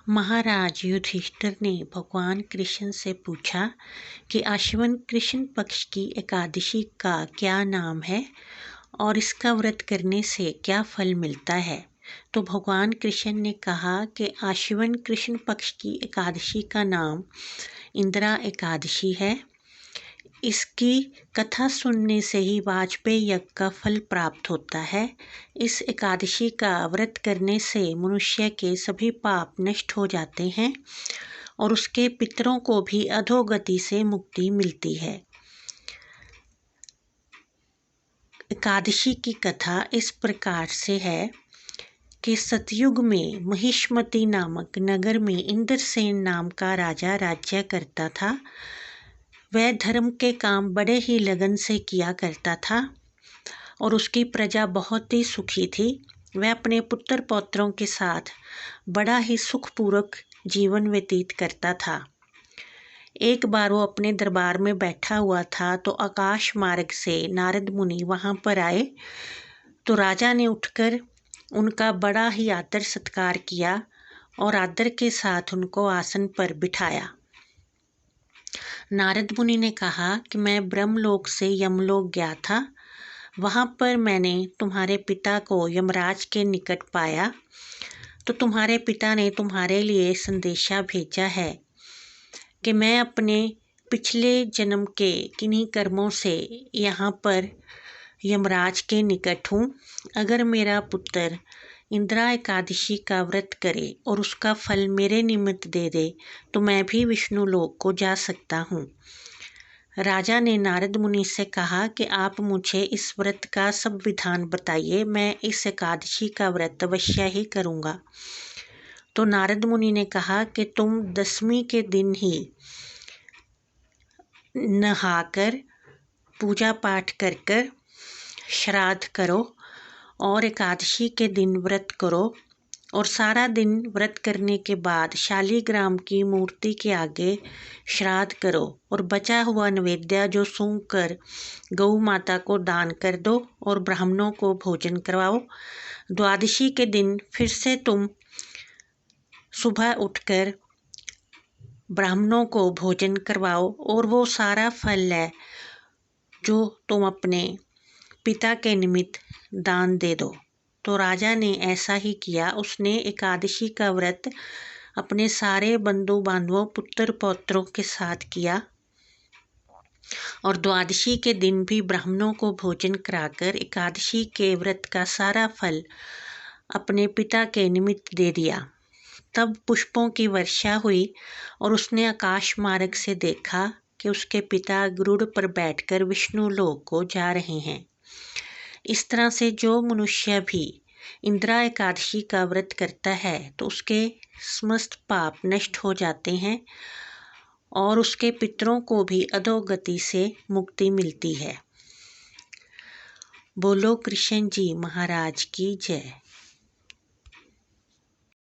महाराज युधिष्ठिर ने भगवान कृष्ण से पूछा कि आश्विन कृष्ण पक्ष की एकादशी का क्या नाम है और इसका व्रत करने से क्या फल मिलता है। तो भगवान कृष्ण ने कहा कि आश्विन कृष्ण पक्ष की एकादशी का नाम इंदिरा एकादशी है। इसकी कथा सुनने से ही वाजपेयी यज्ञ का फल प्राप्त होता है। इस एकादशी का व्रत करने से मनुष्य के सभी पाप नष्ट हो जाते हैं और उसके पितरों को भी अधोगति से मुक्ति मिलती है। एकादशी की कथा इस प्रकार से है कि सतयुग में महिष्मति नामक नगर में इंद्रसेन नाम का राजा राज्य करता था। वह धर्म के काम बड़े ही लगन से किया करता था और उसकी प्रजा बहुत ही सुखी थी। वह अपने पुत्र पौत्रों के साथ बड़ा ही सुखपूर्वक जीवन व्यतीत करता था। एक बार वो अपने दरबार में बैठा हुआ था तो आकाश मार्ग से नारद मुनि वहाँ पर आए। तो राजा ने उठकर उनका बड़ा ही आदर सत्कार किया और आदर के साथ उनको आसन पर बिठाया। नारद मुनि ने कहा कि मैं ब्रह्मलोक से यमलोक गया था। वहाँ पर मैंने तुम्हारे पिता को यमराज के निकट पाया। तो तुम्हारे पिता ने तुम्हारे लिए संदेशा भेजा है कि मैं अपने पिछले जन्म के किन्हीं कर्मों से यहाँ पर यमराज के निकट हूँ। अगर मेरा पुत्र इंदिरा एकादशी का व्रत करे और उसका फल मेरे निमित्त दे दे तो मैं भी विष्णु लोक को जा सकता हूँ। राजा ने नारद मुनि से कहा कि आप मुझे इस व्रत का सब विधान बताइए, मैं इस एकादशी का व्रत अवश्य ही करूँगा। तो नारद मुनि ने कहा कि तुम 10वीं के दिन ही नहाकर पूजा पाठ कर श्राद्ध करो और एकादशी के दिन व्रत करो और सारा दिन व्रत करने के बाद शालीग्राम की मूर्ति के आगे श्राद्ध करो और बचा हुआ नैवेद्य जो सूंघ कर गौ माता को दान कर दो और ब्राह्मणों को भोजन करवाओ। द्वादशी के दिन फिर से तुम सुबह उठकर ब्राह्मणों को भोजन करवाओ और वो सारा फल है जो तुम अपने पिता के निमित्त दान दे दो। तो राजा ने ऐसा ही किया। उसने एकादशी का व्रत अपने सारे बंधु बांधवों पुत्र पौत्रों के साथ किया और द्वादशी के दिन भी ब्राह्मणों को भोजन कराकर एकादशी के व्रत का सारा फल अपने पिता के निमित्त दे दिया। तब पुष्पों की वर्षा हुई और उसने आकाश मार्ग से देखा कि उसके पिता गरुड़ पर बैठकर विष्णु लोक को जा रहे हैं। इस तरह से जो मनुष्य भी इंदिरा एकादशी का व्रत करता है तो उसके समस्त पाप नष्ट हो जाते हैं और उसके पितरों को भी अधोगति से मुक्ति मिलती है। बोलो कृष्ण जी महाराज की जय।